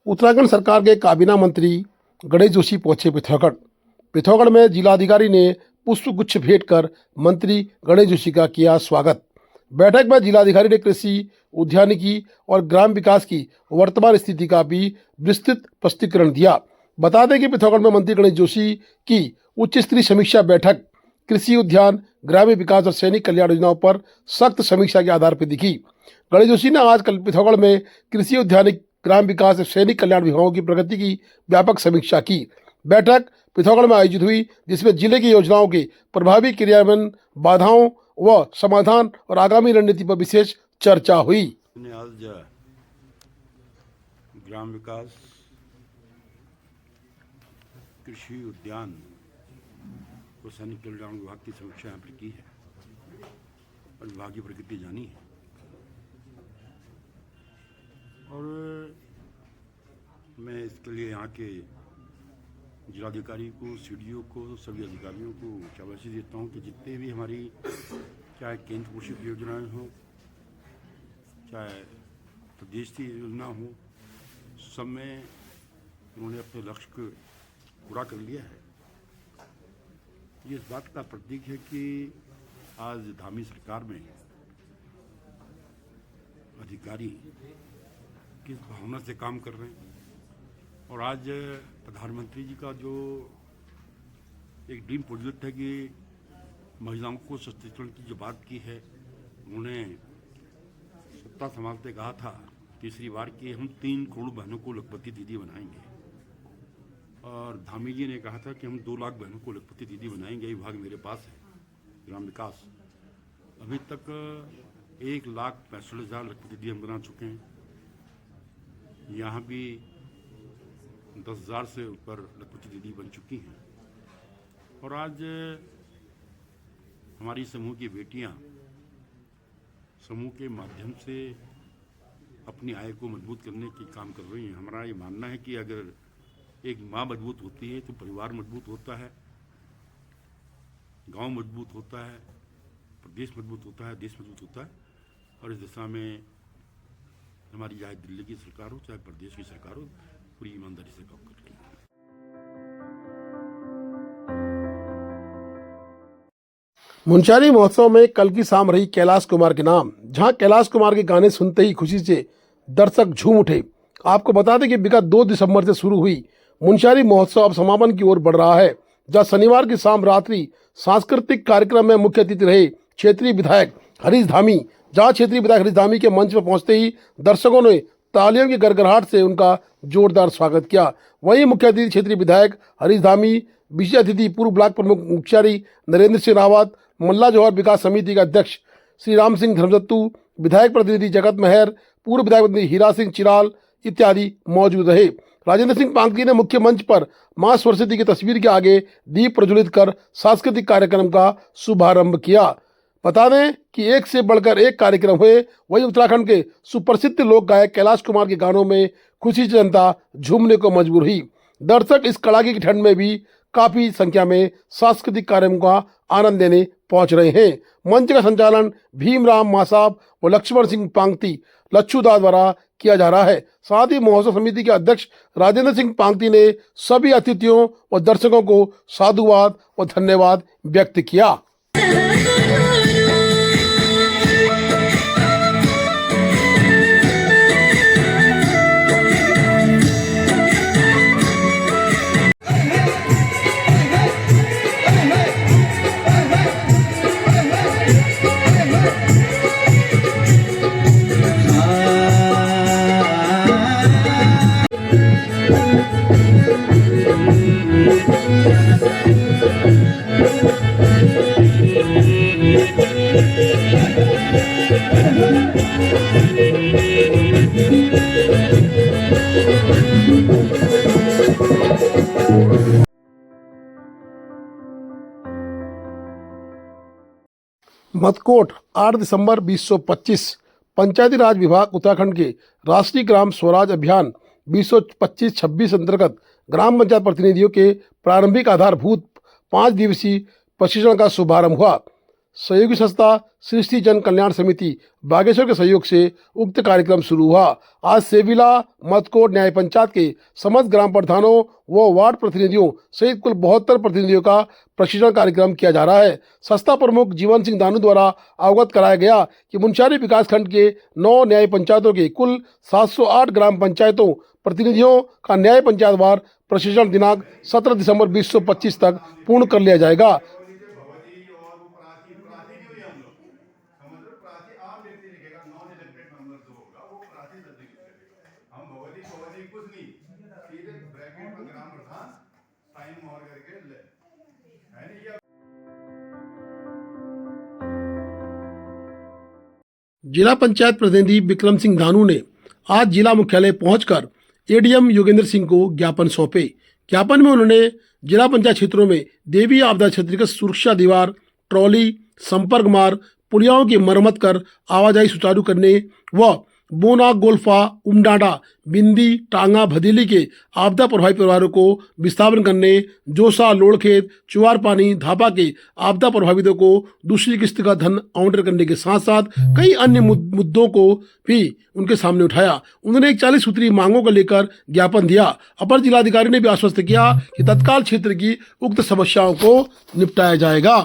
उत्तराखंड सरकार के काबीना मंत्री गणेश जोशी पहुंचे पिथौरागढ़। पिथौरागढ़ में जिलाधिकारी ने पुष्प गुच्छ भेंट कर मंत्री गणेश जोशी का किया स्वागत। बैठक में जिलाधिकारी ने कृषि, उद्यानिकी और ग्राम विकास की वर्तमान स्थिति का भी विस्तृत स्पष्टीकरण दिया। बता दें कि पिथौरागढ़ में मंत्री गणेश जोशी की उच्च स्तरीय समीक्षा बैठक कृषि, उद्यान, ग्रामीण विकास और सैनिक कल्याण योजनाओं पर सख्त समीक्षा के आधार पर दिखी। गणेश जोशी ने आज कल पिथौरागढ़ में कृषि, उद्यानिक, ग्राम विकास और सैनिक कल्याण विभागों की प्रगति की व्यापक समीक्षा की। बैठक पिथौरागढ़ में आयोजित हुई, जिसमें जिले की योजनाओं के प्रभावी क्रियान्वयन, बाधाओं व समाधान और आगामी रणनीति पर विशेष चर्चा हुई। आज ग्राम विकास, कृषि, उद्यान और सैनिक कल्याण विभाग की समीक्षा यहाँ पर की है और विभाग की प्रगति जानी है। और मैं इसके लिए यहाँ के जिलाधिकारी को, सीडीओ को, सभी अधिकारियों को शाबाशी देता हूँ कि जितने भी हमारी चाहे केंद्र पोषित योजनाएं हो, चाहे प्रदेश की योजना हो, सब में उन्होंने अपने लक्ष्य को पूरा कर लिया है। ये इस बात का प्रतीक है कि आज धामी सरकार में अधिकारी किस भावना से काम कर रहे हैं। और आज प्रधानमंत्री जी का जो एक ड्रीम प्रोजेक्ट है कि महिलाओं को सशक्तिकरण की जो बात की है, उन्होंने सत्ता संभालते कहा था तीसरी बार कि हम 3 करोड़ बहनों को लखपति दीदी बनाएंगे। और धामी जी ने कहा था कि हम 2 लाख बहनों को लखपति दीदी बनाएंगे। विभाग मेरे पास है, ग्राम विकास। अभी तक 1,65,000 लखपति दीदी हम बना चुके हैं। यहाँ भी 10,000 से ऊपर लखपति दीदी बन चुकी हैं। और आज हमारी समूह की बेटियाँ समूह के माध्यम से अपनी आय को मजबूत करने की काम कर रही हैं। हमारा ये मानना है कि अगर एक माँ मजबूत होती है तो परिवार मजबूत होता है, गांव मजबूत होता है, प्रदेश मजबूत होता है, देश मजबूत होता है। और इस दिशा में हमारी चाहे दिल्ली की सरकार हो, चाहे प्रदेश की सरकार हो, पूरी ईमानदारी से काम कर रही है। मुंशियारी महोत्सव में कल की शाम रही कैलाश कुमार के नाम, जहां कैलाश कुमार के गाने सुनते ही खुशी से दर्शक झूम उठे। आपको बता दें कि विगत 2 दिसंबर से शुरू हुई मुंशियारी महोत्सव अब समापन की ओर बढ़ रहा है, जहां शनिवार की शाम रात्रि सांस्कृतिक कार्यक्रम में मुख्य अतिथि रहे क्षेत्रीय विधायक हरीश धामी। जहां क्षेत्रीय विधायक हरीश धामी के मंच पर पहुंचते ही दर्शकों ने तालियों की गड़गड़ाहट से उनका जोरदार स्वागत किया। वहीं मुख्य अतिथि क्षेत्रीय विधायक हरीश धामी, विशेष अतिथि पूर्व ब्लॉक प्रमुख मुंशियारी नरेंद्र सिंह रावत, मल्ला जौहर विकास समिति के अध्यक्ष श्री राम सिंह धर्मदत्तू, विधायक प्रतिनिधि जगत मेहर, पूर्व विधायक प्रतिनिधि हीरा सिंह चिराल इत्यादि मौजूद रहे। राजेंद्र सिंह पांगती ने मुख्य मंच पर मां सरस्वती की तस्वीर के आगे दीप प्रज्वलित कर सांस्कृतिक कार्यक्रम का शुभारंभ किया। बता दें कि एक से बढ़कर एक कार्यक्रम हुए। वहीं उत्तराखंड के सुप्रसिद्ध लोक गायक कैलाश कुमार के गानों में खुशी से जनता झूमने को मजबूर हुई। दर्शक इस कड़ाके की ठंड में भी काफी संख्या में सांस्कृतिक कार्यक्रम का आनंद लेने पहुंच रहे हैं। मंच का संचालन भीमराम मासाब व लक्ष्मण सिंह पांगती लच्छूदा द्वारा किया जा रहा है। साथ ही महोत्सव समिति के अध्यक्ष राजेंद्र सिंह पांगती ने सभी अतिथियों और दर्शकों को साधुवाद और धन्यवाद व्यक्त किया। मतकोट 8 दिसंबर 2025 पंचायती राज विभाग उत्तराखंड के राष्ट्रीय ग्राम स्वराज अभियान 2025-26 अंतर्गत ग्राम पंचायत प्रतिनिधियों के प्रारंभिक आधारभूत 5 दिवसीय प्रशिक्षण का शुभारंभ हुआ। सहयोगी संस्था सृष्टि जन कल्याण समिति बागेश्वर के सहयोग से उक्त कार्यक्रम शुरू हुआ। आज सेविला, मतकोट, न्याय पंचायत के समस्त ग्राम प्रधानों व वार्ड प्रतिनिधियों सहित कुल 72 प्रतिनिधियों का प्रशिक्षण कार्यक्रम किया जा रहा है। संस्था प्रमुख जीवन सिंह दानू द्वारा अवगत कराया गया कि मुंशियारी विकासखंड के 9 न्याय पंचायतों के कुल 708 ग्राम पंचायतों प्रतिनिधियों का न्याय पंचायतवार प्रशिक्षण दिनांक 17 दिसंबर 2025 तक पूर्ण कर लिया जाएगा। जिला पंचायत प्रतिनिधि विक्रम सिंह दानू ने आज जिला मुख्यालय पहुंचकर एडीएम योगेंद्र सिंह को ज्ञापन सौंपे। ज्ञापन में उन्होंने जिला पंचायत क्षेत्रों में देवी आपदा क्षेत्र की सुरक्षा दीवार, ट्रॉली, संपर्क मार्ग, पुलियाओं की मरम्मत कर आवाजाही सुचारू करने व बोना, गोल्फा, उमडाडा, बिंदी, टांगा, भदेली के आपदा प्रभावित परिवारों को विस्थापन करने, जोसा, लोड़खेत, चुवार पानी, धापा के आपदा प्रभावितों को दूसरी किस्त का धन आवंटन करने के साथ साथ कई अन्य मुद्दों को भी उनके सामने उठाया। उन्होंने एक 40 सूत्री मांगों को लेकर ज्ञापन दिया। अपर जिलाधिकारी ने भी आश्वस्त किया कि तत्काल क्षेत्र की उक्त समस्याओं को निपटाया जाएगा।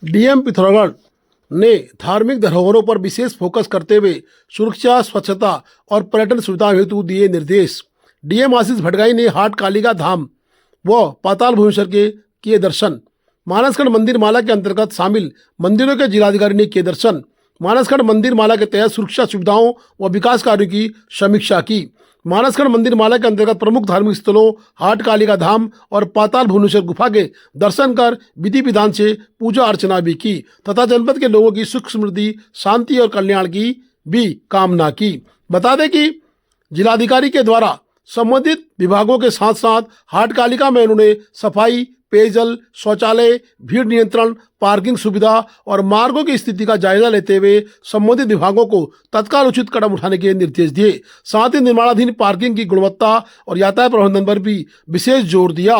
डीएम पिथौरागढ़ ने धार्मिक धरोहरों पर विशेष फोकस करते हुए सुरक्षा, स्वच्छता और पर्यटन सुविधा हेतु दिए निर्देश। डीएम आशीष भटगाई ने हाट कालिका धाम व पाताल भुवनेश्वर के किए दर्शन। मानसखंड मंदिर माला के अंतर्गत शामिल मंदिरों के जिलाधिकारी ने किए दर्शन। मानसखंड मंदिर माला के तहत सुरक्षा सुविधाओं व विकास कार्यों की समीक्षा की। मानसखंड मंदिर माला के अंतर्गत प्रमुख धार्मिक स्थलों हाट कालिका धाम और पाताल भुवनेश्वर गुफा के दर्शन कर विधि विधान से पूजा अर्चना भी की तथा जनपद के लोगों की सुख समृद्धि, शांति और कल्याण की भी कामना की। बता दें कि जिलाधिकारी के द्वारा संबंधित विभागों के साथ साथ हाट कालिका में उन्होंने सफाई, पेयजल, शौचालय, भीड़ नियंत्रण, पार्किंग सुविधा और मार्गों की स्थिति का जायजा लेते हुए संबंधित विभागों को तत्काल उचित कदम उठाने के निर्देश दिए। साथ ही निर्माणाधीन पार्किंग की गुणवत्ता और यातायात प्रबंधन पर भी विशेष जोर दिया।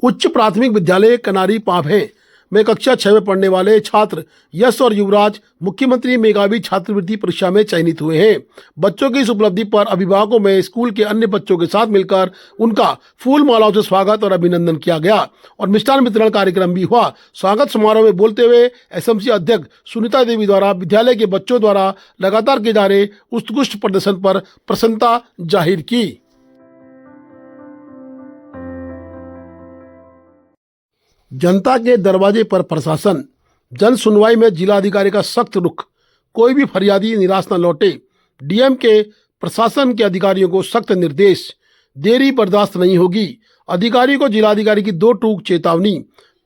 उच्च प्राथमिक विद्यालय कनारी पाभे में कक्षा 6 में पढ़ने वाले छात्र यश और युवराज मुख्यमंत्री मेधावी छात्रवृत्ति परीक्षा में चयनित हुए हैं। बच्चों की इस उपलब्धि पर अभिभावकों में स्कूल के अन्य बच्चों के साथ मिलकर उनका फूल मालाओं से स्वागत और अभिनंदन किया गया और मिष्ठान वितरण कार्यक्रम भी हुआ। स्वागत समारोह में बोलते हुए एसएमसी अध्यक्ष सुनीता देवी द्वारा विद्यालय के बच्चों द्वारा लगातार किए जा रहे उत्कृष्ट प्रदर्शन पर प्रसन्नता जाहिर की। जनता के दरवाजे पर प्रशासन, जन सुनवाई में जिलाधिकारी का सख्त रुख, कोई भी फरियादी निराश न लौटे। डीएम के प्रशासन के अधिकारियों को सख्त निर्देश, देरी बर्दाश्त नहीं होगी। अधिकारी को जिलाधिकारी की 2 टूक चेतावनी।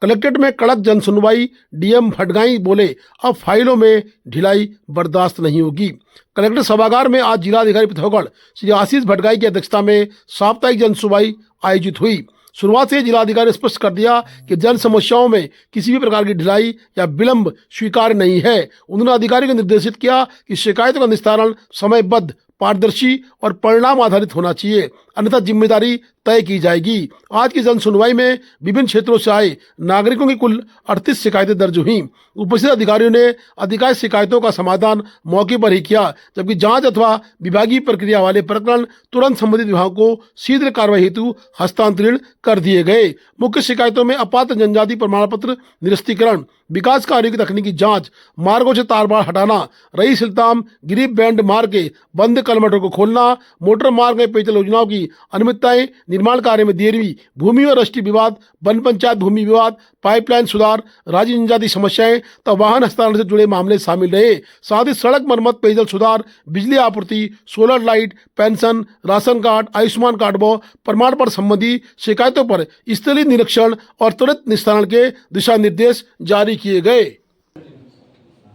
कलेक्ट्रेट में कड़क जन सुनवाई, डीएम भटगाई बोले अब फाइलों में ढिलाई बर्दाश्त नहीं होगी। कलेक्टर सभागार में आज जिलाधिकारी पिथौरागढ़ श्री आशीष भटगाई की अध्यक्षता में साप्ताहिक जन सुनवाई आयोजित हुई। शुरुआत से जिलाधिकारी ने स्पष्ट कर दिया कि जन समस्याओं में किसी भी प्रकार की ढिलाई या विलंब स्वीकार्य नहीं है। उन्होंने अधिकारी को निर्देशित किया कि शिकायतों का निस्तारण समयबद्ध, पारदर्शी और परिणाम आधारित होना चाहिए, अन्यथा जिम्मेदारी तय की जाएगी। आज की जन सुनवाई में विभिन्न क्षेत्रों से आए नागरिकों की कुल 38 शिकायतें दर्ज हुई। उपस्थित अधिकारियों ने अधिकांश शिकायतों का समाधान मौके पर ही किया, जबकि जांच अथवा विभागीय प्रक्रिया वाले प्रकरण तुरंत संबंधित विभाग को शीघ्र कार्रवाई हेतु हस्तांतरित कर दिए गए। मुख्य शिकायतों में अपात्र जनजाति प्रमाण पत्र निरस्तीकरण, विकास कार्यों की तकनीकी जांच, मार्गों से तारबाड़ हटाना, रईस इल्ताम गिरिप बैंड मार्ग के बंद कलमटों को खोलना, मोटर मार्ग में पेयजल योजनाओं की अनियमितताएं, निर्माण कार्य में देरी, भूमि और रजिस्ट्री विवाद, वन पंचायत भूमि विवाद, पाइपलाइन सुधार, राज्य जनजाति समस्याएं तथा वाहन हस्तांतरण से जुड़े मामले शामिल रहे। साथ ही सड़क मरम्मत, पेयजल सुधार, बिजली आपूर्ति, solar light, pension, ration card, Ayushman card व प्रमाण पत्र संबंधी शिकायतों पर स्थलीय निरीक्षण और त्वरित निस्तारण के दिशा निर्देश जारी किए गए। तो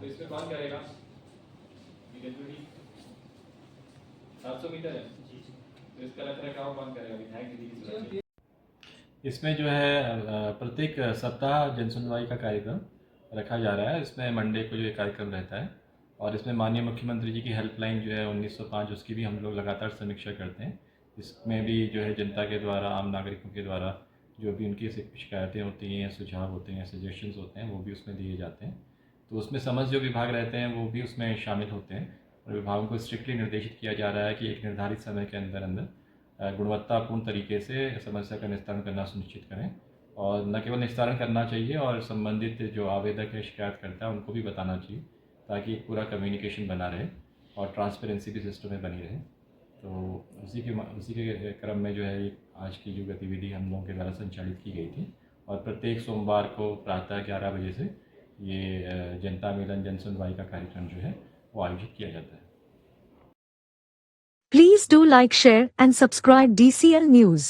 इसमें कौन करेगा? 700 मीटर है तो इसका रखरखाव कौन करेगा? विधायक दीदी की तरफ से। इसमें जो है प्रत्येक सप्ताह जनसुनवाई का कार्यक्रम रखा जा रहा है। इसमें मंडे को जो ये कार्यक्रम रहता है और इसमें माननीय मुख्यमंत्री जी की हेल्पलाइन जो है 1905 उसकी भी हम लोग लगातार समीक्षा करते हैं। इसमें भी जो है जनता के द्वारा, आम नागरिकों के द्वारा जो भी उनकी शिकायतें होती हैं या सुझाव होते हैं या सजेशंस होते हैं वो भी उसमें दिए जाते हैं। तो उसमें समस्त जो विभाग रहते हैं वो भी उसमें शामिल होते हैं और विभागों को स्ट्रिक्टली निर्देशित किया जा रहा है कि एक निर्धारित समय के अंदर अंदर गुणवत्तापूर्ण तरीके से समस्या का निस्तारण करना सुनिश्चित करें। और न केवल निस्तारण करना चाहिए और संबंधित जो आवेदक है, शिकायतकर्ता है, उनको भी बताना चाहिए ताकि एक पूरा कम्युनिकेशन बना रहे और ट्रांसपेरेंसी भी सिस्टम में बनी रहे। तो उसी के क्रम में जो है आज की जो गतिविधि हम लोगों के द्वारा संचालित की गई थी और प्रत्येक सोमवार को प्रातः 11 बजे से ये जनता मिलन जन सुनवाई का कार्यक्रम जो है वो आयोजित किया जाता है। Please do like, share and subscribe DCL News.